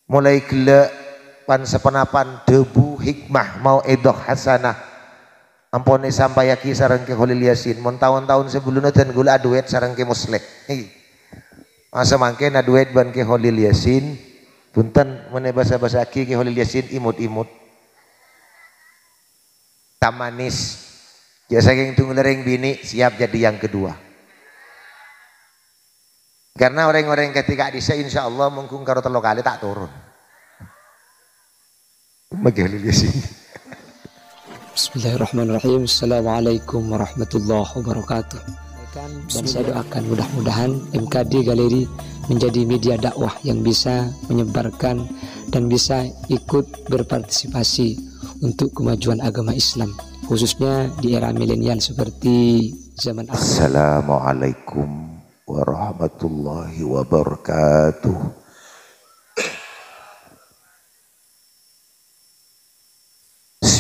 mulai gelek pan sepenapan debu hikmah mau edoh hasanah ampone sampai yaki sarang ke Khalil Yasin mon tahun-tahun sebelumnya dan gula duet sarang ke musleh masa mangke na duet ban ke Khalil Yasin punten mene basa-basa ki ke Khalil Yasin imut-imut tamanis ya saking tunggulereng bini siap jadi yang kedua karena orang-orang ketika disa insya Allah mungkin karo telo kali tak turun Bismillahirrahmanirrahim. Assalamualaikum warahmatullahi wabarakatuh. Dan saya doakan mudah-mudahan MKD Galeri menjadi media dakwah yang bisa menyebarkan dan bisa ikut berpartisipasi untuk kemajuan agama Islam, khususnya di era milenial seperti zaman Assalamualaikum warahmatullahi wabarakatuh.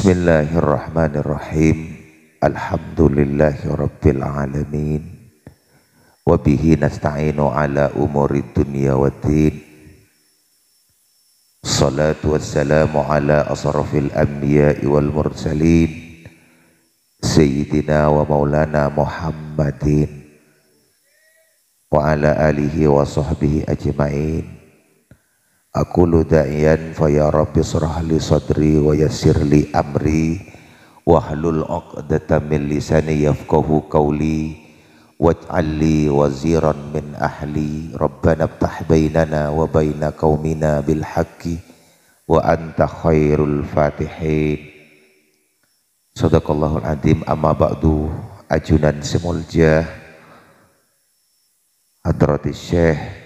Bismillahirrahmanirrahim. Alhamdulillahi rabbil alamin. Wabihi nasta'inu ala umuri dunya waddin. Salatu wassalamu ala asrafil anbiya'i wal mursalin. Sayyidina wa maulana Muhammadin. Wa ala alihi wa sahbihi ajma'in. Aqulu da'iyan fa ya rabbi shrah li sadri wa yassir li amri wahlul 'uqdatam min lisani yafqahu qawli waj'al li waziran min ahli rabbana iftah bainana wa baina qaumina bil haqqi wa anta khairul fatihin. Sadaqallahul azim. Amma ba'du. Ajunan semulja hadratis syekh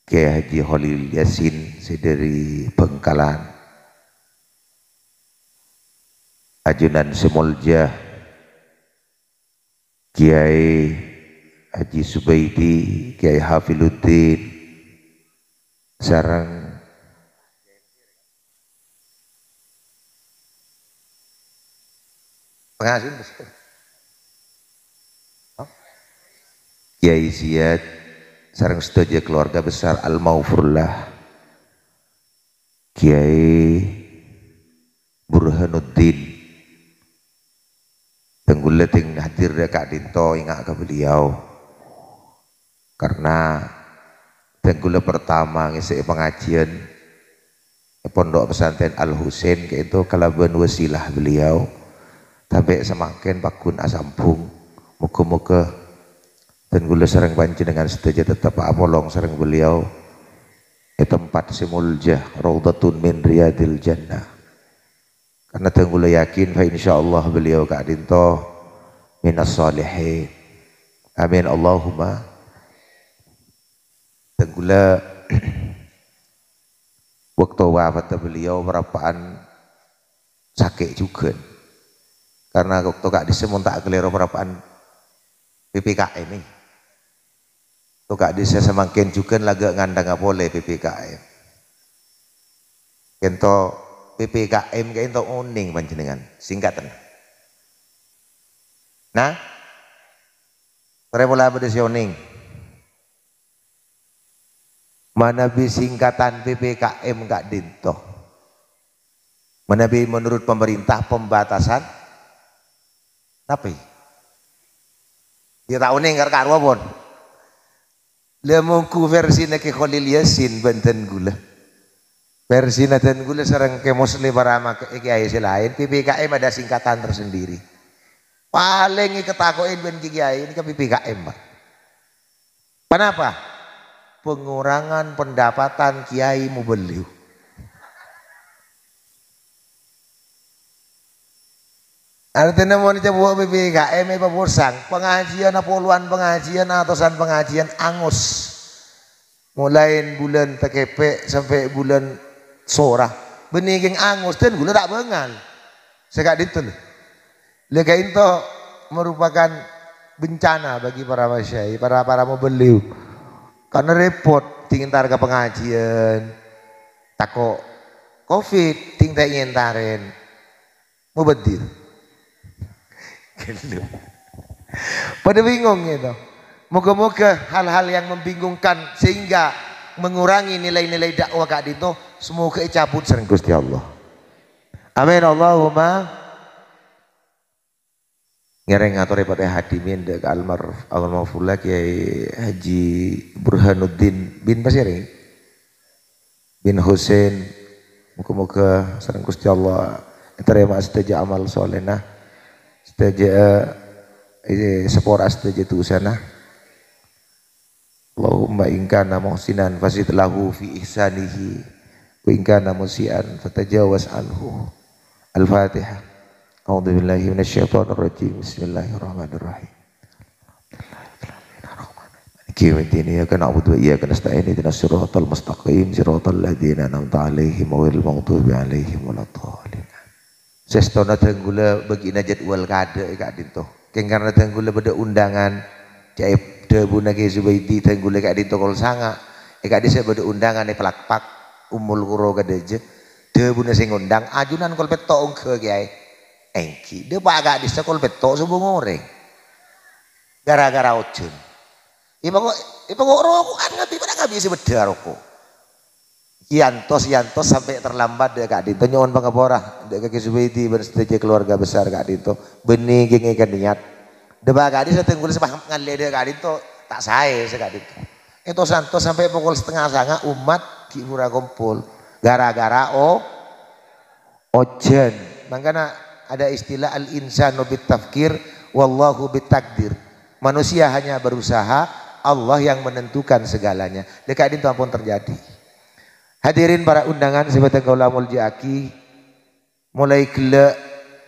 Kiai Haji Khalil Yasin dari Bengkalan, ajunan semulja Kiai Haji Subaidi, Kiai Hafiluddin sareng pengasun Kiai Ziyad sareng sedaya keluarga besar Al-Maufurlah, Kiai Burhanuddin tenggule ting hadir Kak Dinto ingat ke beliau karena tenggule pertama ngisi pengajian pondok pesantren Al-Husain itu kalaban wasilah beliau sampai semakin pakun asampung muka-muka dan gula sering panjenengan setuju tetap apolong sering beliau di tempat simuljah raudhatun min riyadil jannah karena tenggula yakin fa insyaallah beliau Kak Dinto minas salihin amin Allahumma. Tenggula waktu wafat beliau merapaan sakit juga karena waktu Kak disemun tak kelero merapaan PPKM ini tuh Kak desa semakin juga lagi ngandang boleh PPKM kento PPKM kento uning panjenengan singkatan nah mulai pada sioning mana bi singkatan PPKM Kak Dinto mana bi menurut pemerintah pembatasan tapi dia tahu nih nggak karuan pun lemongku versi nak Khalil Yasin benten gula versi naten gula sarang ke muslim barama ke kiai lain PPKM ada singkatan tersendiri paling ketakoin ben kiai ini ke PPKM Pak. Kenapa? Pengurangan pendapatan kiai mubeliu. Artinya mau dicoba PPKM apa borsang pengajian puluhan pengajian atusan pengajian angus mulai bulan TKP sampai bulan sorah benigeng angus dan gula tak bengal sekak itu loh lega itu merupakan bencana bagi para masyai para mau beliau karena repot tingin targa pengajian takut covid tinggal ingin taren mau bedir gitu. Pada bingung gitu. Moga-moga hal-hal yang membingungkan sehingga mengurangi nilai-nilai dakwah Kak Dinto, semoga cabut sering Gusti Allah. Amin Allahumma. Ngereng atau repot hadimin dek almarhum Kiai Haji Burhanuddin bin Basiring bin Husain, muka-muka sering Gusti Allah terima seteja amal solena seteja sepora seteja tu sana. Allahumma in kana muhsinan fasid lahu fi ihsanihi wa in kana musian fatajawaz anhu. Al-Fatihah. A'udzu billahi minasyaitonir rajim. Bismillahirrahmanirrahim. Qiyamidin iyyaka na'budu wa iyyaka nasta'in ihdinas siratal mustaqim siratal ladzina an'amta 'alaihim ghairil maghdubi 'alaihim waladdallin. Sestona tenggula begina jadwal kade Kak Dinto. Keng karena tenggula beda undangan jaib debu nage Zubaidi tenggula Kak Dinto kol sanga. Kak dise beda undangan pelakpak umul kuro kadeje. Debu sing ngundang ajunan kol petok ke kiai. Engki, dia pak di sekolah betok subuh ngoreng, gara-gara ojun. Ibu kok rokok kan nggak bisa beda rokok. Yantos sampai terlambat deh Kak Dinto nyon pangapora, dek kaki Subaidi bersetuju keluarga besar Kak Dinto, benih geng ikan niat. Deba Kak Dinto tenggul sepaham ngalih deh Kak Dinto tak saya Kak Dinto. Itu santos sampai pukul setengah sanga umat kibura kumpul, gara-gara ojen. Makanya ada istilah al-insanu bitafkir wallahu bitakdir. Manusia hanya berusaha, Allah yang menentukan segalanya. Dekat itu ampun terjadi. Hadirin para undangan sebatang kaulamul jaki, mulai gele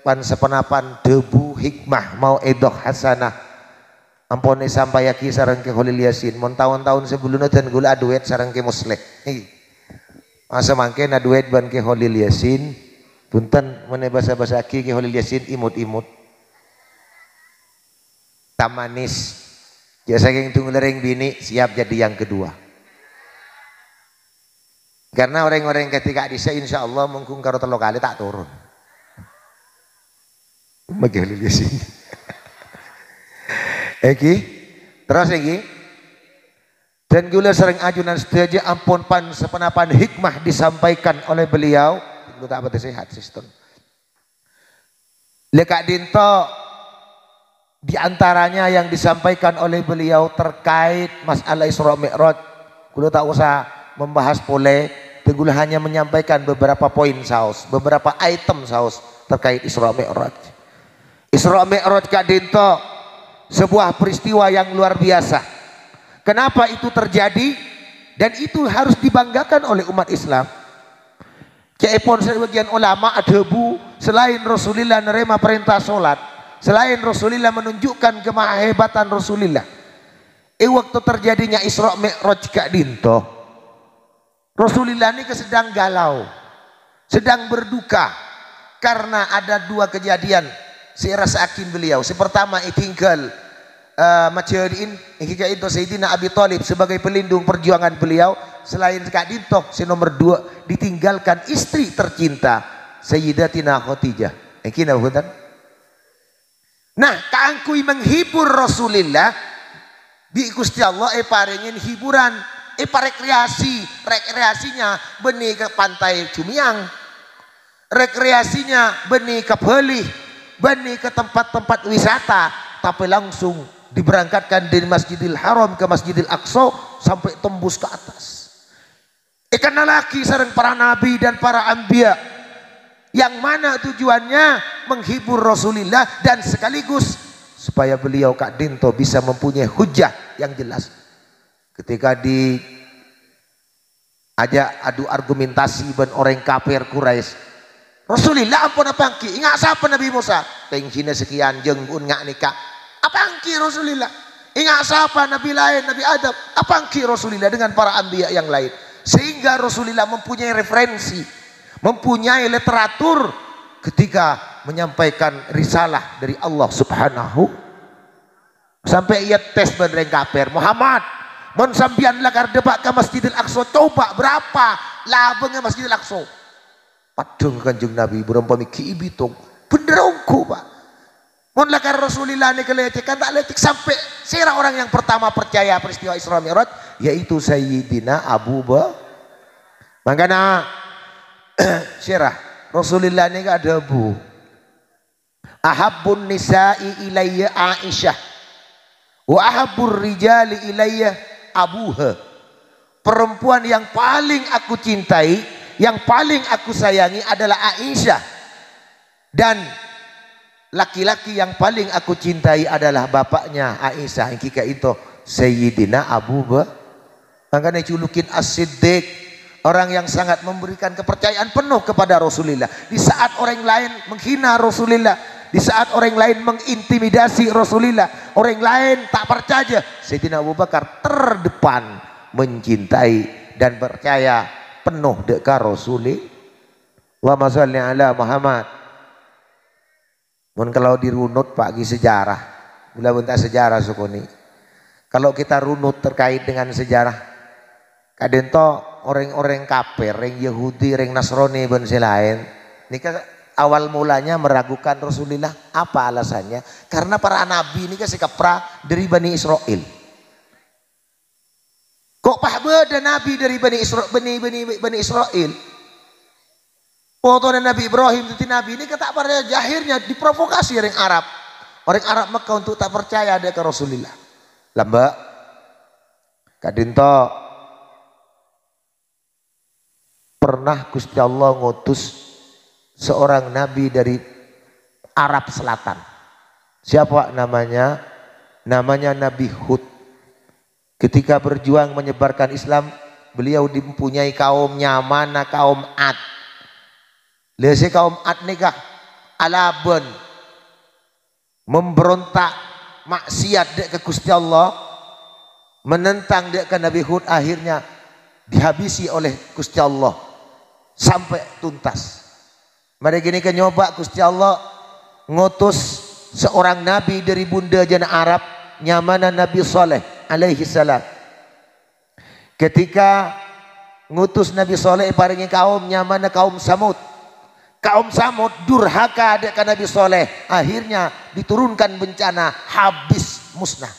pan sepenapan debu hikmah mau edoh hasanah. Ampun sampai yaki sareng ke Khalil Yasin. Mon tahun-tahun sebelumnya dan gula duet sareng ke Musleh. Masa mangke na duet ban ke Khalil Yasin. Punten mana bahasa ki Khalil Yasin imut-imut tamanis ya saking tunggu lereng bini siap jadi yang kedua karena orang-orang ketika disa insya Allah mungkin karo telo kali tak turun bagi Khalil Yasin Eki terus Eki dan gula sering ajunan setuju ampun pan sepenapan hikmah disampaikan oleh beliau. Lu tak apa sehat sistem. Kak Dinto diantaranya yang disampaikan oleh beliau terkait masalah Isra Mi'raj. Kulo tak usah membahas pole, tenggul hanya menyampaikan beberapa poin saus, beberapa item saus terkait Isra Mi'raj. Isra Mi'raj Kak Dinto sebuah peristiwa yang luar biasa. Kenapa itu terjadi dan itu harus dibanggakan oleh umat Islam. Caipun sebagian ulama debu selain Rasulullah nerima perintah solat, selain Rasulullah menunjukkan kemahebatan Rasulullah. Waktu terjadinya Isra Mi'raj Kak Dinto, Rasulullah ini sedang galau, sedang berduka karena ada dua kejadian sirasakin beliau. Pertama tinggal Macerin itu Sayyidina Abi Thalib sebagai pelindung perjuangan beliau. Selain Kak Dinto, nomor 2 ditinggalkan istri tercinta Sayyidatina Khadijah. Nah, kaangkui menghibur Rasulullah bi Gusti Allah paringin hiburan, rekreasinya benih ke pantai Cumiang, rekreasinya benih ke Bali, benih ke tempat-tempat wisata, tapi langsung diberangkatkan dari Masjidil Haram ke Masjidil Aqsa sampai tembus ke atas. Karena laki sareng para nabi dan para anbiya yang mana tujuannya menghibur Rasulullah dan sekaligus supaya beliau Kak Dinto bisa mempunyai hujah yang jelas ketika di ajak adu argumentasi ben orang kafir Quraisy. Rasulullah ampun apa angki ingat siapa Nabi Musa tengkina sekian jenggun ngak nikah apa angki Rasulullah ingat siapa Nabi lain Nabi Adam apa angki Rasulullah dengan para anbiya yang lain. Sehingga Rasulullah mempunyai referensi, mempunyai literatur ketika menyampaikan risalah dari Allah Subhanahu. Sampai ia tes bandreng kafir Muhammad, mon sambian lakar depak ke Masjidil Aqsa coba berapa labengnya Masjidil Aqsa. Padung Kanjeng Nabi berapa miki ibitung bener ongko Pak. Mun lakar Rasulillah ni kelecehkan tak lecek sampai sira orang yang pertama percaya peristiwa Isra Mi'raj yaitu Sayyidina Abu Bakar. Makanya sira Rasulillah ni gak ada bu. Ahabbun nisa'i ilayya Aisyah wa ahabbur rijali ilayya Abuha. Perempuan yang paling aku cintai, yang paling aku sayangi adalah Aisyah. Dan laki-laki yang paling aku cintai adalah bapaknya Aisyah. Yang kika itu Sayyidina Abu Bakar. Makanya julukin As-Siddiq, orang yang sangat memberikan kepercayaan penuh kepada Rasulullah. Di saat orang lain menghina Rasulullah, di saat orang lain mengintimidasi Rasulullah, orang lain tak percaya, Sayyidina Abu Bakar terdepan mencintai dan percaya penuh dekat Rasulullah. Allahumma shalli ala Muhammad. Mun kalau dirunut pagi sejarah, bila bentak sejarah sukoni. Kalau kita runut terkait dengan sejarah, kadang to orang-orang kafir, orang Yahudi, orang Nasrani dan lain, ini awal mulanya meragukan Rasulullah. Apa alasannya? Karena para nabi ini kan sekapra dari Bani Israel. Kok pah beda nabi dari Bani Israel? Foto Nabi Ibrahim itu nabi ini kata pada akhirnya diprovokasi orang Arab. Orang Arab Mekah untuk tak percaya ada ke Rasulullah. Lamba kadinto pernah Gusti Allah ngutus seorang nabi dari Arab Selatan. Siapa namanya? Namanya Nabi Hud. Ketika berjuang menyebarkan Islam, beliau mempunyai kaumnya, mana kaum Ad. Lihat kaum Ad nikah alaban memberontak maksiat dek ke Gusti Allah, menentang dek ke Nabi Hud, akhirnya dihabisi oleh Gusti Allah sampai tuntas. Mereka ini kan nyoba Gusti Allah ngutus seorang nabi dari bunda jana Arab, nyamana Nabi Saleh alaihi salam. Ketika ngutus Nabi Saleh paringi kaum nyamana kaum Samud. Kaum Samud durhaka dekat Nabi Saleh, akhirnya diturunkan bencana, habis musnah.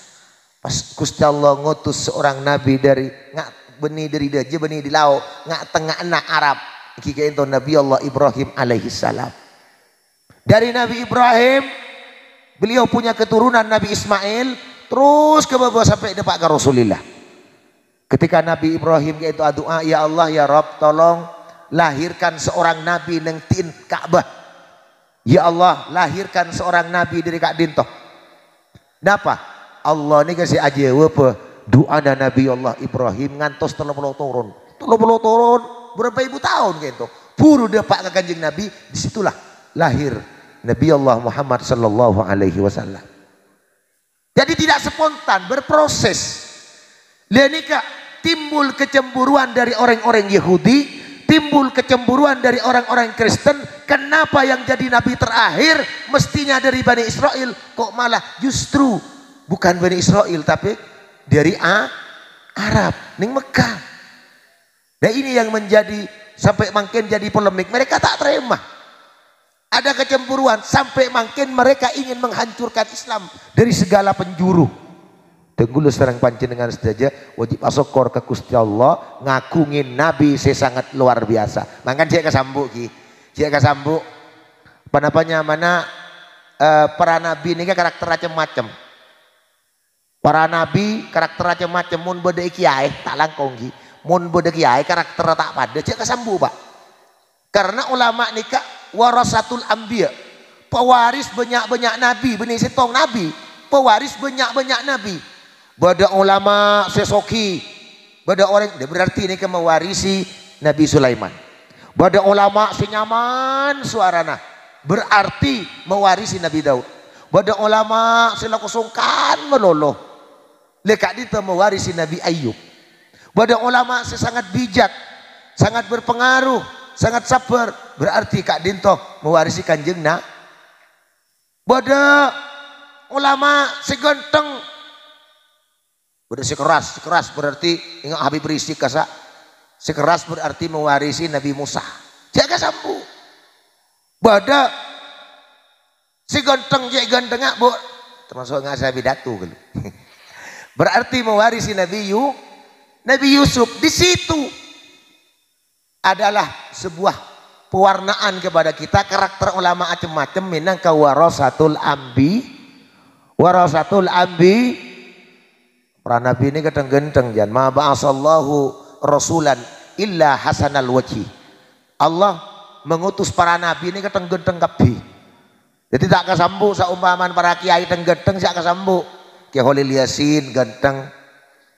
Pas Gusti Allah ngutus seorang nabi dari ngak beni dari daje beni di laut ngak tengah anak Arab. Kika itu Nabi Allah Ibrahim alaihi salam. Dari Nabi Ibrahim beliau punya keturunan Nabi Ismail terus ke bawah sampai depan ke Rasulullah. Ketika Nabi Ibrahim itu doa, ya Allah ya Rabb tolong lahirkan seorang nabi neng tin Ka'bah. Ya Allah lahirkan seorang nabi dari Kak Dintoh. Napa? Allah ini kasih aja apa doa Nabi Allah Ibrahim ngantos 30 turun. 30 turun berapa ibu tahun gitu. Buru depak ke kanjeng Nabi, disitulah lahir Nabi Allah Muhammad sallallahu alaihi wasallam. Jadi tidak spontan, berproses. Lihat nih Kak, timbul kecemburuan dari orang-orang Yahudi, timbul kecemburuan dari orang-orang Kristen. Kenapa yang jadi nabi terakhir mestinya dari Bani Israel, kok malah justru bukan Bani Israel tapi dari Arab ning Mekah. Nah ini yang menjadi sampai makin jadi polemik. Mereka tak terima. Ada kecemburuan sampai makin mereka ingin menghancurkan Islam dari segala penjuru. Tenggulu serang panjenengan saja wajib asokor ke Gusti Allah ngakungin Nabi sangat luar biasa. Mangkan dia kesambuk ki, dia kesambuk. Panapanya mana para nabi ini kan karakter macam-macam. Para nabi karakter macam-macam. Mun bode kiai tak langkong ki, mun bode kiai karakter tak pada. Dia kesambuk pak. Karena ulama nikah warasatul anbiya, pewaris banyak-banyak nabi, benih setong nabi, pewaris banyak-banyak nabi. Bada ulama sesoki, bada orang berarti ini mewarisi Nabi Sulaiman. Bada ulama senyaman suarana, berarti mewarisi Nabi Daud. Bada ulama selaku sungkan meloloh, lekak dita mewarisi Nabi Ayub. Bada ulama sesangat bijak, sangat berpengaruh, sangat sabar, berarti Kak Dinto mewarisi kanjeng nak. Bada ulama seganteng, bada sekeras berarti ingat Habib Rizik kasa. Sekeras berarti mewarisi Nabi Musa. Jaga sambu. Bada Si ganteng je ganteng bu, termasuk nggak saya bidatu gitu. Berarti mewarisi Nabi Yusuf. Di situ adalah sebuah pewarnaan kepada kita, karakter ulama macam-macam. Minangka warasatul ambi. Para nabi ini kadang ganteng jan. Ma ba'asallahu rasulan illa hasanal wajhi. Allah mengutus para nabi ini kadang ganteng kabeh. Jadi tak kesambu saumpaman para kiai teng ganteng sak kesambu. Ki Khalil Yasin ganteng,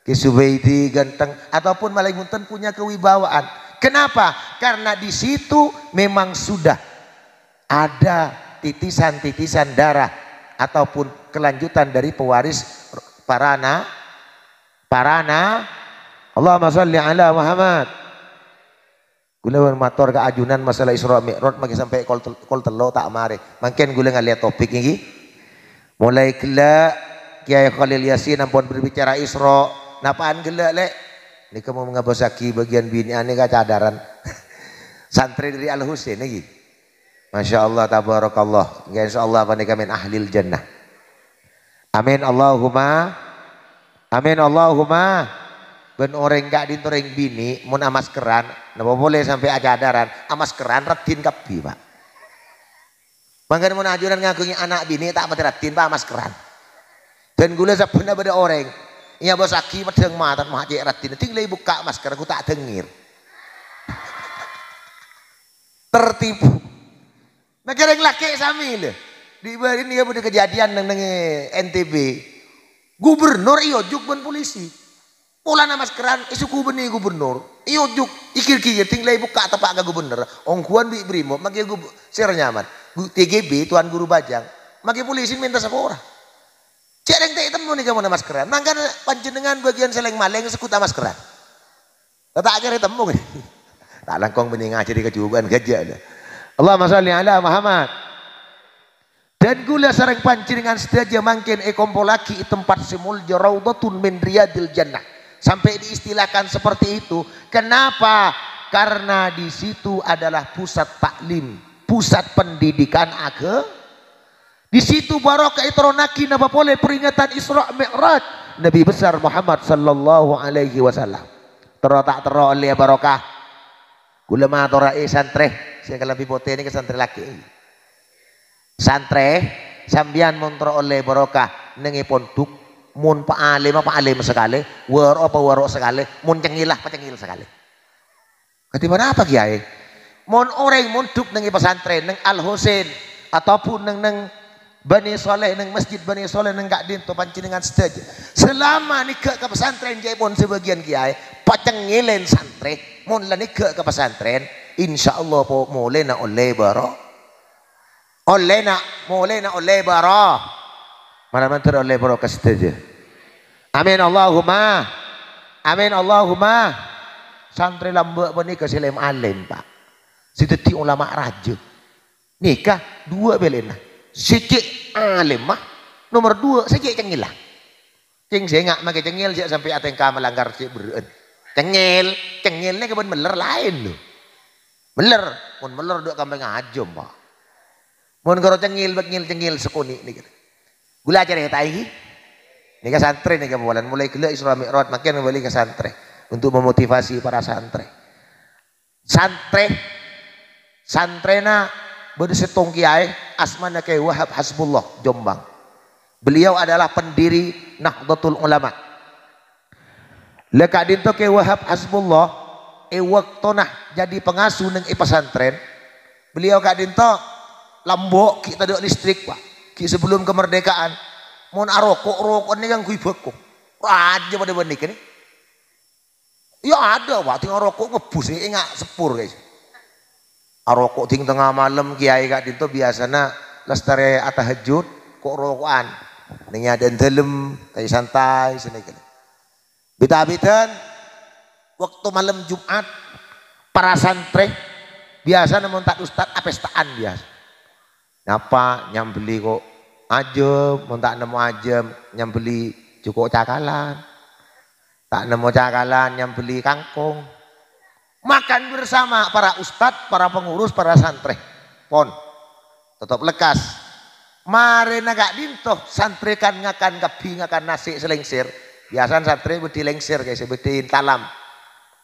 Ki Subaidi ganteng, ataupun malah munten punya kewibawaan. Kenapa? Karena di situ memang sudah ada titisan-titisan darah ataupun kelanjutan dari pewaris Allahumma sholli ala Muhammad. Gula mator ke ajunan masalah Isra Mi'raj maki sampai kol telo tak mare. Mungkin gula ngalihat topik ini. Mulai gela Kiai Khalil Yasin ampun berbicara Isra, napaan gela lek? Ini kamu mengabosaki bagian bini ane kacadaran. Santri dari Al Husain lagi. Masya Allah tabarakallah. Insyaallah panika min ahlil jannah. Amin Allahumma. Amin Allahumma. Ben orang gak dintoreng bini mun amaskeran, napa boleh sampai ajadaran amaskeran retin kabeh Pak. Mangkane mun ajuran ngagungi anak bini tak mati retin Pak amaskeran. Dan gula sabuna pada orang iya bos aki medeng matan mah cek retin tinggal buka masker aku tak dengir. Tertipu. Makanya laki sami lho. Di ini ya pada kejadian nang NTB. Gubernur iyo juk ben polisi. Pola nama maskeran isuku beni gubernur. Iyo juk ikir-kir tinggal buka tapak ke gubernur. Ongkuan bi brimo maki ser nyaman. TGB Tuan Guru Bajang. Maki polisi minta sekolah. Cek yang tak temu nih kamu nama maskeran. Mangkan panjenengan bagian seleng maleng sekuta maskeran. Tak aja temu kan. Tak langkong beni ngaji di kejuban gajah. Allahumma sholli ala Muhammad. Dan gula sareng pancingan sedaja mangkin kompolaki tempat semul raudhatun min riyadil jannah. Sampai diistilahkan seperti itu. Kenapa? Karena di situ adalah pusat taklim, pusat pendidikan agama. Di situ barokah itronaki napa boleh peringatan Isra Mi'raj Nabi besar Muhammad sallallahu alaihi wasallam. Tak tero oleh barokah. Gula matorai santre, saya kalau pipote ini ke santri laki. Santre sambian montro oleh barokah nengi ponduk mun pa alim sekali, waro sekali, mun cengilah pa cengil sekali. Ketimbang apa kiai? Mun orang monduk nengi pesantren neng Al Husain ataupun neng Bani Soleh neng masjid Bani Soleh neng gak dinto pancingan sedaja. Selama nikah ke pesantren jai pun sebagian kiai pacengilen santre, mun lah nikah ke pesantren, insyaallah po mulai na oleh baro. Oleh baro. Mana mantur oleh baro kesedaja. Amin Allahumma. Amin Allahumma. Santri lambak pun nikah silem alim Pak. Sideti ulama raja. Nikah dua belena. Sicik alim mah. Nomor dua sicik cengilah. Cing saya nggak pakai cengil sampai atengka melanggar cik beren. Cengilnya kebun meler lain loh. Meler, pun meler dua kambing ajom Pak. Mun karo cengil sekuni nih. Gula ajar ya tahi. Nika santri nika bulan mulai gila Isra Mi'raj makin kembali ke santri untuk memotivasi para santri. Santrena bersetong kiai asmana Kiai Wahab Hasbullah Jombang. Beliau adalah pendiri Nahdlatul Ulama. Leka dinto Kiai Wahab Hasbullah waktunah jadi pengasuh neng pesantren. Beliau kak dinto lambok kita ada listrik Pak. Ki sebelum kemerdekaan mon rokok ini kan kui bekok. Aja pada benik ini. Ya ada Pak, tinggal rokok ngebus ini enggak sepur guys. Rokok ting tengah malam kiai kak dinto biasanya lestari atahajud kok rokokan. Ning ada dalam kayak santai sini kan. Bita-bitan waktu malam Jumat para santri biasa namun tak ustad apestaan biasa. Nyapa nyambeli kok ajem, mun tak nemu ajem nyambeli cukup cakalan. Tak nemu cakalan nyambeli kangkung. Makan bersama para ustad, para pengurus, para santri. Pon tetap lekas. Mare nagak dinto santri kan ngakan kabi ngakan nasi selengsir. Biasan santri bedi lengsir guys, bedi talam.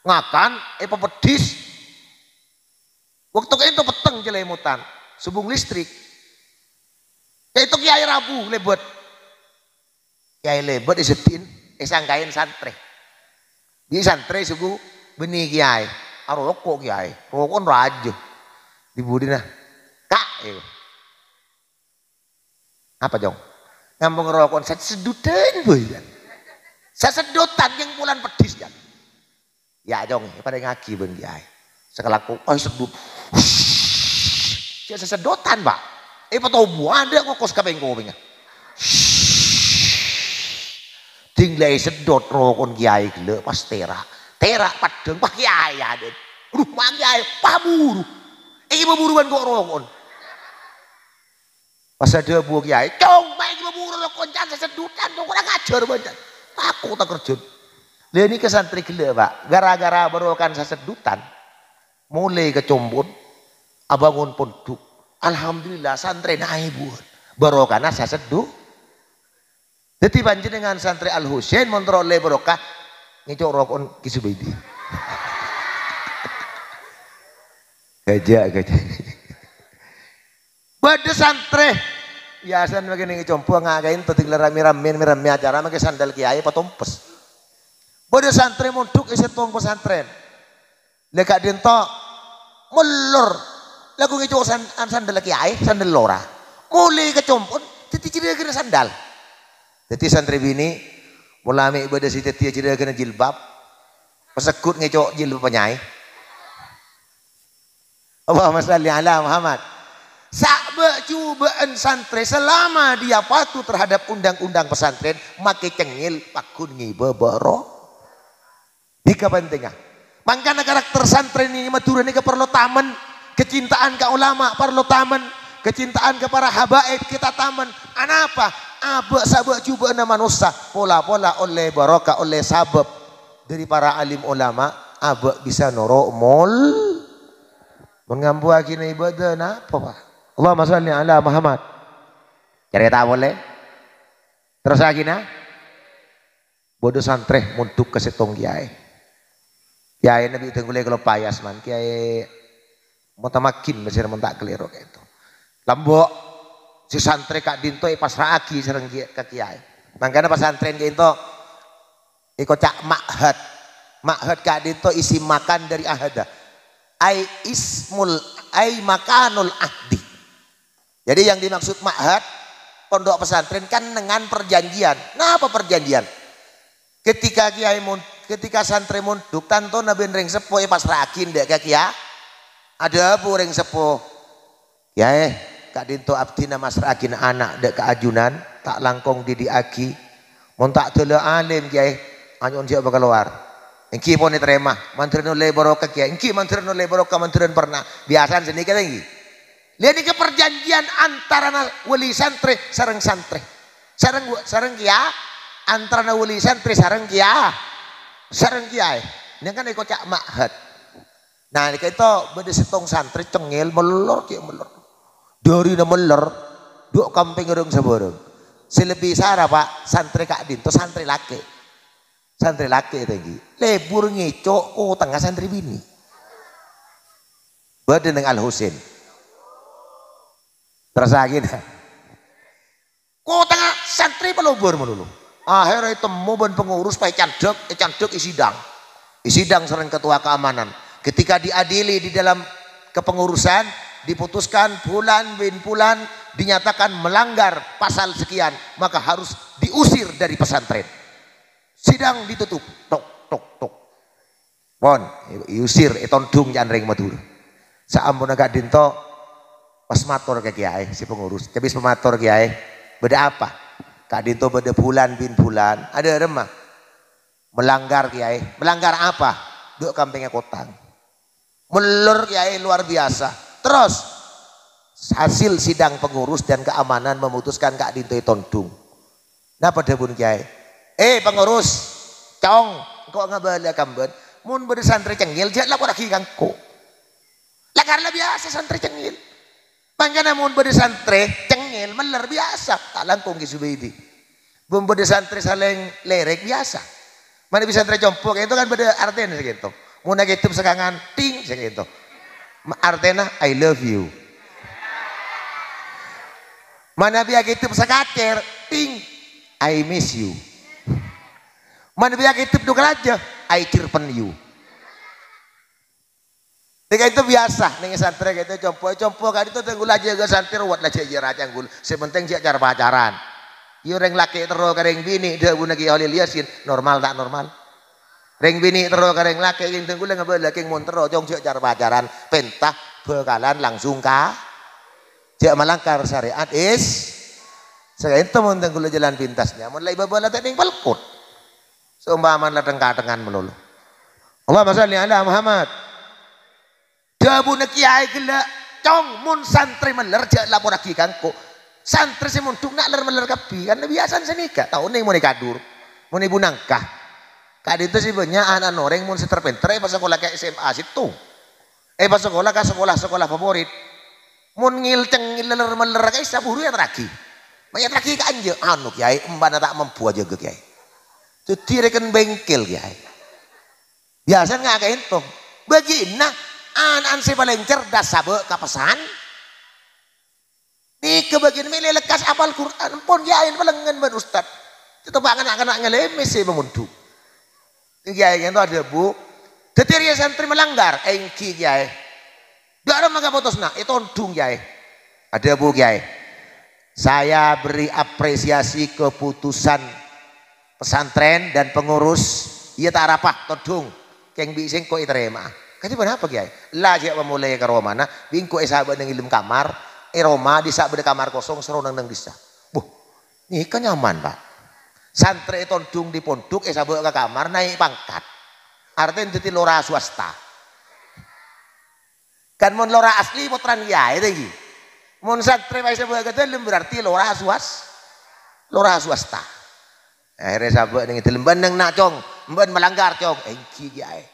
Ngakan pedis. Waktu itu peteng jelemutan, subung listrik. Itu kiai Rabu lebet. Kiai lebet disetin, sangkain santri. Di santri sugu benih kiai. Rokok kiai, rokok rajo. Dibudina, kak. Apa jong? Ngambung rokok saya sedutan boy. Saya sedutan yang bulan pedis kan. Ya jong, pada ngaki bang kiai. Sekalaku, sedut. Saya sedutan pak. Patobu ada ngokos kabeng kopengnya. Tinglai sedot rokok kiai gila pas terak padeng pak kiai ada. Rumah kiai paburu. Beburuan kok rokok. Pas ada buah kiai, cong, main berburu lo koncan sesedutan, dong kurang ajar banget. Aku tak kerjun. Dia ini ke santri gila pak, gara-gara berokan sesedutan, mulai kecombon, abangun pondok. Alhamdulillah santri naik buat, berokan seseduk. Jadi banjir dengan santri Al Husain montrole berokah, ngicok rokon kisubedi. Gajah. Bade santri biasa begini ngicompo ngagain teting rame acara make sandal kiai patompes. Bade santri munduk isi tong pesantren. Leka dinto melor lagu ngicok sandal kiai sandal lora. Mulai kecompon titi ciri kena sandal. Jadi santri bini mulai ibadah si titi ciri kena jilbab. Pesekut ngicok jilbab penyai. Allahumma shalli ala Muhammad. Sakbe cubaan santri selama dia patuh terhadap undang-undang pesantren make cengil pakun ngibe baro di kepentingan makanya karakter santren ini maturun ini perlu taman kecintaan ke ulama perlu taman kecintaan ke para habaib kita taman anapa abe sabak cubaan manusia pola-pola oleh barokah oleh sabab dari para alim ulama abe bisa noro mol mengampu akhirnya ibadah apa pak Allahumma shalli ala Muhammad. Cerita boleh? Terus lagi nah. Bodoh santri muntuk ke setong kiai. Kiai nabi tenggulai kalau payas man. Kiai mau tamakin masih mentak keliru kayak itu. Lambok si santri kak dinto pas raki sereng ke kiai. Makanya pas santri gitu ikut cak ma'had. Ma'had kak dinto isi makan dari ahada. Ai makanul ahdi. Jadi yang dimaksud ma'had pondok pesantren kan dengan perjanjian. Nah apa perjanjian? Ketika santri munduk tanto nabi ring sepo pas rakin dek kaki ya. Ada apa ring sepo? Ya kak dinto abdina mas rakin anak dek keajunan tak langkong didi aki. Mon tak tele alim kiai anyon siapa keluar. Engki pun diterima mantri nolai barokah kiai. Engki mantri nolai barokah mantri pernah biasa sedikit lagi. Lihat ini perjanjian antara wali santri sareng santri. Sareng kia antara wali santri sareng kia. Sareng kiai. Ini kan ikut cak ma'had. Nah ini itu beda setong santri cengil melor kia melor. Dari melor dua kamping orang seborong. Selebih sara pak santri kak dinto santri laki. Santri laki tinggi. Lebur ngicok tengah santri bini. Beda dengan Al Husain. Terus lagi dah. Kau tengah santri pelubur melulu. Akhirnya temu ban pengurus pai candek isidang. Isidang sering ketua keamanan. Ketika diadili di dalam kepengurusan diputuskan bulan bin bulan dinyatakan melanggar pasal sekian maka harus diusir dari pesantren. Sidang ditutup. Tok. Bon, diusir etondung janring matur. Saambun agak dinto pas matur ke kiai si pengurus habis pematur kiai beda apa kak dinto beda bulan bin bulan ada remah melanggar kiai melanggar apa duk kampingnya kotang melur kiai luar biasa terus hasil sidang pengurus dan keamanan memutuskan kak dinto tondung nah pada pun kiai pengurus cong kok ngabala kamben mun beda santri cengil jangan lapor lagi kangko lah karena biasa santri cengil. Makanya namun beda santri cengil ngengel meler biasa tak langkung ki Subaidi. Bumbu santri saling lerek biasa. Mana bisa santri compok itu kan beda artinya segitu. Mau nak itu sekangan ting segitu. Artinya I love you. Mana biar gitu sekacer ting I miss you. Mana biar gitu duk aja I cirpen you. Tiga itu biasa nih santri gitu compok kan itu tenggul aja ke santri buat aja raja gul. Sepenting dia cara pacaran. Yo reng laki terus kareng bini dia guna ki Holil Yasin normal tak normal. Reng bini terus kareng laki yang tenggul ngabel laki mun terus jong dia cara pacaran pentah bekalan langsung ka. Dia melanggar syariat sekarang itu mun tenggul jalan pintasnya mulai babala tadi pelkut. Seumpama lateng-katengan melulu. Allahumma shalli ala Muhammad. Dabu kiai gila cong mun santri meler jak lapor lagi kangko santri si muntuk nak meler kapi kan biasa senika tahun ini mau kadur mau ibu nangkah kadi itu sih banyak anak noreng mun seterpenter pas sekolah ke SMA situ pas sekolah ke sekolah favorit mun ngilceng leler meler kayak saburu ya teragi banyak teragi kan je anu kiai embana tak mampu aja ke kiai itu direken bengkel kiai biasa nggak kayak itu begina anak si paling cerdas sabe kapesan di kebagian milih lekas apal Quran pun yain palengan ben ustad itu bangan anak ngelemes sih memuntu kiai itu ada bu teteria santri melanggar engki kiai darah maka potosna itu untung kiai ada bu kiai saya beri apresiasi keputusan pesantren dan pengurus iya tak rapah todung keng bising kok iterema kati apa kiai? Lah siapa mulai ke Roma na, bingko sahabat nang ilum kamar, Roma di sahabat kamar kosong seru nang bisa. Buh, ini kan nyaman pak. Santri tondung di pondok, sahabat ke kamar naik pangkat. Artinya jadi lora swasta. Kan mon lora asli potran kiai lagi. Mon santri pak sahabat ke dalam berarti lora swasta. Akhirnya sahabat nang itu lemban nang nak cong, lemban melanggar cong, engki kiai.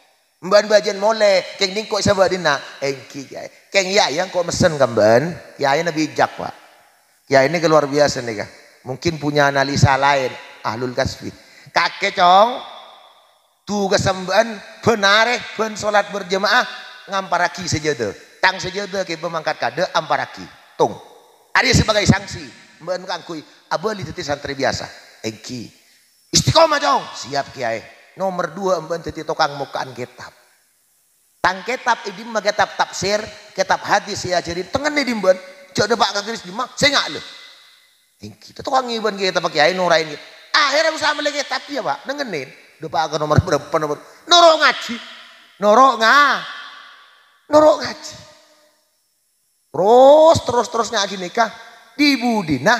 Mban bagian mole, keng dingko sahabat dina, engki kiai. Keng yang kok mesen kamban, kiai nabi bijak pak. Kiai ini luar biasa nih kak. Mungkin punya analisa lain, ahlul kasfi. Kakek cong, tu kesemban benare ben solat berjemaah ngamparaki sejada. Tang sejada ke pemangkat kade amparaki. Tung. Ada sebagai sanksi. Mban kangkui abali teti santri biasa. Engki. Istiqomah cong, siap kiai. Nomor 2 mban teti tokang mukaan kitab. Tang kitab ini mah kitab tafsir, kitab hadis ya jadi tengen nih dimban. Jok depak kagris di mah saya ngak leh. Kita tokang ngiban kita pakai air nurain gitu. Akhirnya usaha melek kitab ya pak, dengenin. Depak ke nomor berapa nomor? Norok ngaji, norok ngaji. Terus ngaji nikah di Budinah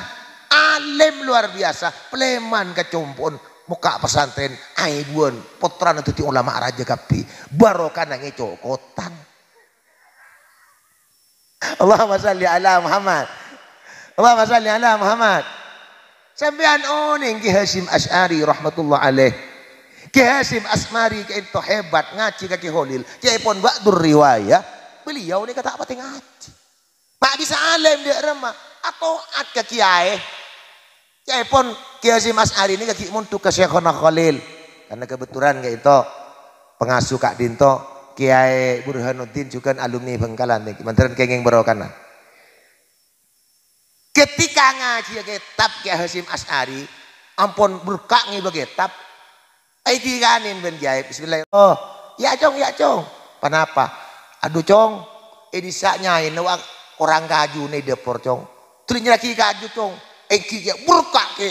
alim luar biasa, pleman kecumpun. Muka pesantren aibuan potran itu ti ulama raja kapi barokah nange cokotan. Allahumma shalli ala Muhammad. Allahumma shalli ala Muhammad. Sampean oning Ki Hasyim Asy'ari rahmatullah alaih. Ki Hasyim Asy'ari itu hebat ngaji kaki Holil. Kiai pon ba'dur riwayah. Beliau ini kata apa ngaji. Mak bisa alim dia remah atau at ke kiai. Kiai pun Ki Hasyim Asy'ari ini kaki muntu ke Syekhona Khalil karena kebetulan kayak itu pengasuh Kak Dinto Kiai Burhanuddin juga alumni Bengkalan nih mantaran kenging berokana. Ketika ngaji kitab Ki Hasyim Asy'ari ampun berkak ngi kitab ai dikanin ben Kiai bismillah. Oh ya cong kenapa aduh cong edisa nyain orang kaju nih depor cong tulinya lagi kaju cong eki ya berkak ke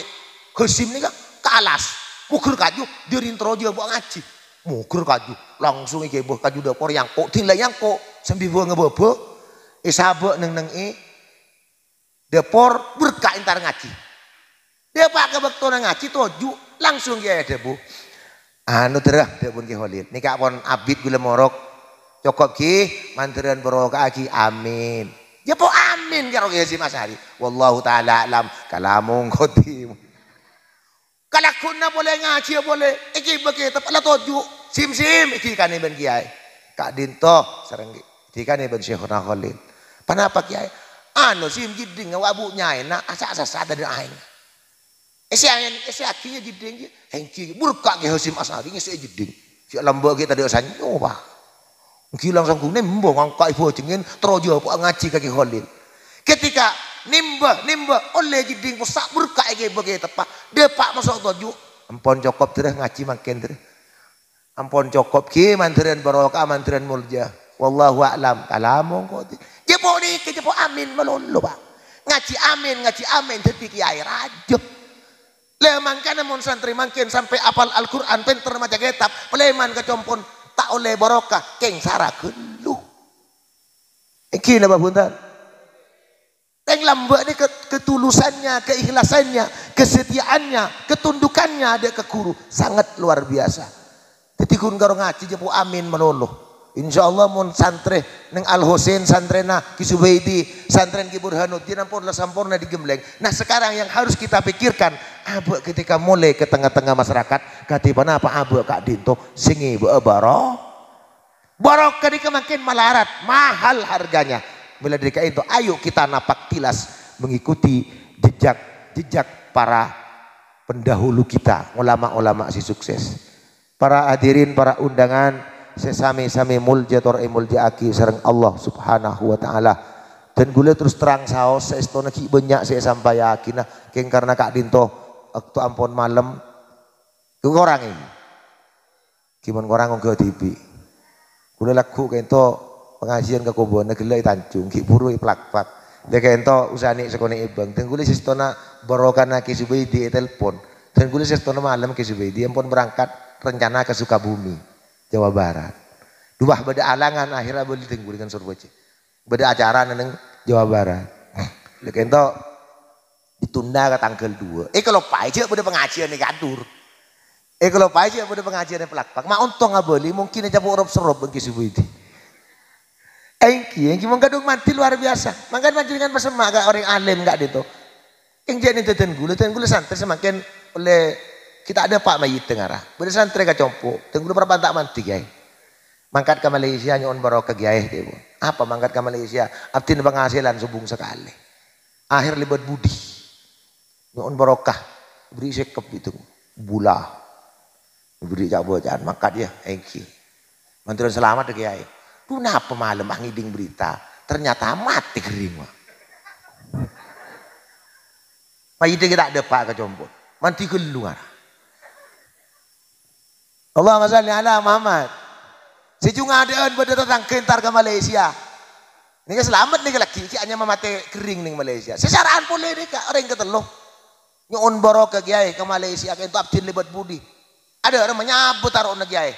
Hasyim nih ke alas mukur kaju dia intro dia buat ngaji mukur kaju langsung iki buah kaju dapur yang kok tinggal yang kok sambil buah ngebobo sabek neng dapur berkak intar ngaji dia pakai bekto ngaji toju langsung ya ada bu anu terah dia pun ki Holil nih kak pon abid gula morok cokop ki manteran barokah ki amin. Ya po amin karo Ki Hasyim Asy'ari. Wallahu taala alam kalamun qadim. Kalakuna boleh ngaji boleh. Iki begitu pala toju sim iki kan ben Kiai. Kak Dinto sareng iki kan ben Syekhona Khalil. Kenapa Kiai? Ano sim jiding wabu nyai na asa tadi aing. Esi akhirnya jiding hengki burka ke Hasim Asari ngesi jiding. Si lamba kita dia sanyo ba. Ngki langsung ku nembo ngangkai ibu jengin trojo apa ngaji kaki Khalil. Ketika nimba oleh jiding pusak burka ke bagi tepak. Depak masuk toju. Ampun cokop terus ngaji makin terus. Ampun cokop ki mantrian barokah mantrian mulja. Wallahu a'lam. Kalamu kok. Jepok ni ke jepok amin melulu Pak. Ngaji amin dadi kiai rajo. Le mangkana mun santri mangkin sampai apal Al-Qur'an pinter maca kitab, peleman kecompon tak oleh barokah keng sara gelu. Iki napa punten? Teng lambak ni ketulusannya, keikhlasannya, kesetiaannya, ketundukannya ada ke guru sangat luar biasa. Jadi kun karo ngaji jepok amin melulu. Insyaallah mun santre neng Al Husain santrena Ki Subaidi santren Ki Burhanuddin ampun lah sampurna digembleng. Nah sekarang yang harus kita pikirkan abu ketika mulai ke tengah-tengah masyarakat katibana apa abu kak dinto singi barok ketika makin melarat mahal harganya bila dika itu ayo kita napak tilas mengikuti jejak para pendahulu kita ulama-ulama si sukses. Para hadirin para undangan sesami-sami muljator muljaaki sareng Allah Subhanahu wa taala. Dan gula terus terang saos saestona ki banyak saya sampai yakin nah keng karena Kak Dinto waktu ampun malam ke orang ini. Gimana orang nggo TV. Gula laku kento pengajian ke kobone gelai Tanjung ki buru plak-plak. Dia kento usani sekone ibang. Dan gula sistona barokana Ki Subaidi telepon. Dan gula sistona malam Ki Subaidi ampun berangkat rencana ke Sukabumi. Jawa Barat. Dua beda alangan akhirnya boleh tunggu dengan surboce. Beda acara neng Jawa Barat. Lekento ditunda ke tanggal 2. Kalau pajak beda pengajian nih gadur. Kalau pajak beda pengajian nih pelak-pelak. Ma untung nggak boleh mungkin aja burup serup bagi subuh itu. Engki menggadung mati luar biasa. Makan majikan bersama agak orang alim nggak itu. Yang jadi teten gula santai semakin oleh kita ada Pak Mayit tengara. Beda santri ka compo. Tenggulo berapa tak manti kiai. Mangkat ke Malaysia nyon barokah kiai dia. Apa mangkat ke Malaysia? Abtin penghasilan subung sekali. Akhir libat budi. Nyon barokah. Beri sekep itu. Bula. Beri cak bocaan. Mangkat ya. Engki. Manturan selamat ya kiai. Tuh napa malam ngiding berita. Ternyata mati kering. Mayit kita ada Pak ka compo. Manti keluar. Allahumma shalli ala Muhammad. Sejumlah adaan pada datang kentar ke Malaysia. Ini kan selamat nih lagi. Hanya memate kering nih Malaysia. Sesaraan boleh nih kak orang keteluh. Nyon barokah kiai ke Malaysia. Kentu abdin lebat budi. Ada orang menyabut taruh na kiai.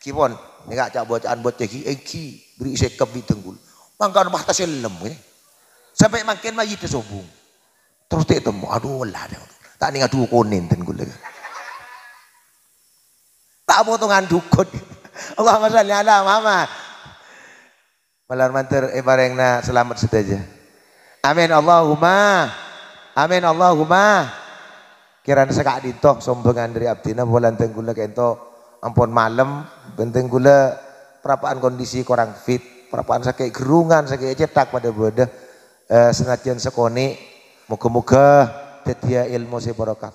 Kipon. Ini kak cak bacaan buat ceki. Eki beri sekep di tenggul. Mangkan bahta selem. Sampai makin mayit sobung. Terus dia temu. Aduh lah. Tak ni ngadu konin tenggul lagi. Tak potongan dukun. Allahumma shalli ala Muhammad. Malar manter barengna selamat saja. Amin Allahumma. Amin Allahumma. Kirana sekak ditok sombongan dari abdina bulan tenggula kento ampun malam benteng gula perapaan kondisi kurang fit, perapaan sakit gerungan, sakit cetak pada bodoh senajan sekoni moga-moga tetia ilmu si barokah.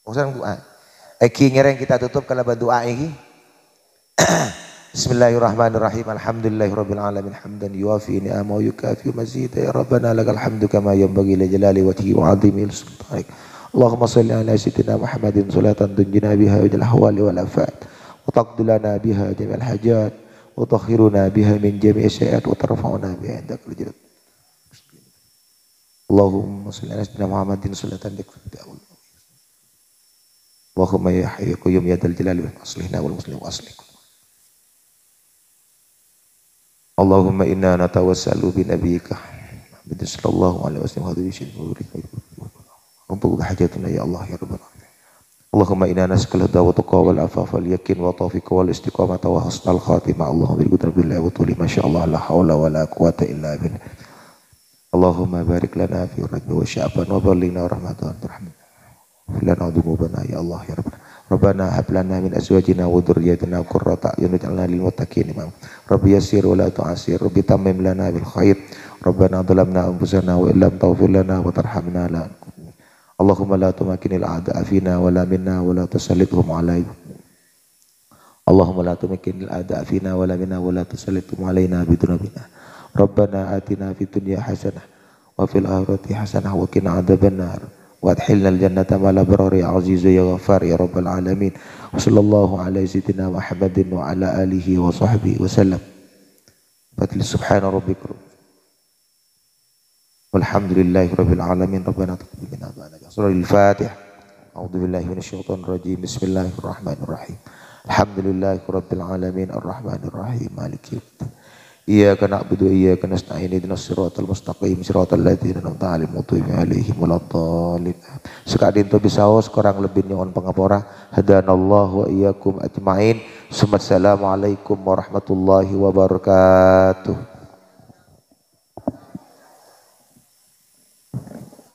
Urusan doa. Eki ngereng kita tutup kalau doa ini. Bismillahirrahmanirrahim. Alhamdulillahirabbil alamin hamdan yuafi ni'ama wa yukafi mazida ya rabbana lakal hamdu kama yanbaghi li jalali wajhi wa 'azimi sultanik. Allahumma shalli ala sayyidina Muhammadin salatan tunjina biha wal ahwali wal afat wa taqdulana biha jami'al hajat wa takhiruna biha min jami'i syai'at wa tarfa'una biha indakal jalal. Allahumma shalli ala sayyidina Muhammadin salatan tunjina Allahumma ya hayyu qayyum ya dzal jalali wal aslihna wal muslimin wa aslih. Allahumma inna natawassalu bi nabiyyika Muhammad sallallahu alaihi wasallam hadhihi syirki untuk hajatuna ya Allah ya rabbal alamin. Allahumma inna nas'aluka al-huda wa taqwa wal afafa wal yakin wa tawfiqa wal istiqamata wa husnal khatimah. Allahumma bil qudrati billahi wa tuli masyaallah la haula wa la quwata illa billah. Allahumma barik lana fi rajab wa sya'ban wa ballighna rahmatan rahmah. Lana dzunubana ya Allah ya rabbana. Rabbana hab lana min azwajina wa dhurriyyatina qurrata a'yun waj'alna lil muttaqina imama. Rabbi yassir wa la tu'assir. Rabbi tammim lana bil khair. Rabbana dhalamna anfusana wa illam taghfir lana wa tarhamna la. Allahumma la tumakkinil a'da'a fina wa la minna wa la tusallithum alaina. Allahumma la tumakkinil a'da'a fina wa la minna wa la tusallithum alaina bidunubina. Rabbana atina fid dunya hasanah wa fil akhirati hasanah wa qina adzabannar. وادخلنا الجنة مع الأبرار يا عزيز يا غفار يا رب العالمين وصلى الله على سيدنا محمد وعلى آله وصحبه وسلم. فاتل سبحان ربك والحمد لله رب العالمين. ربنا تقبل منا دعاءنا. سورة الفاتحة. أعوذ بالله من الشيطان الرجيم. بسم الله الرحمن الرحيم. الحمد لله رب العالمين الرحمن الرحيم مالك يوم الدين. Iyyaka na'budu wa iyyaka nasta'in ihdinas siratal mustaqim siratal ladzina an'amta 'alaihim ghairil waladdallin. Sekadin to bisaos kurang lebih nyon pangapora hadanallahu wa iyyakum ajmain. Assalamualaikum warahmatullahi wabarakatuh.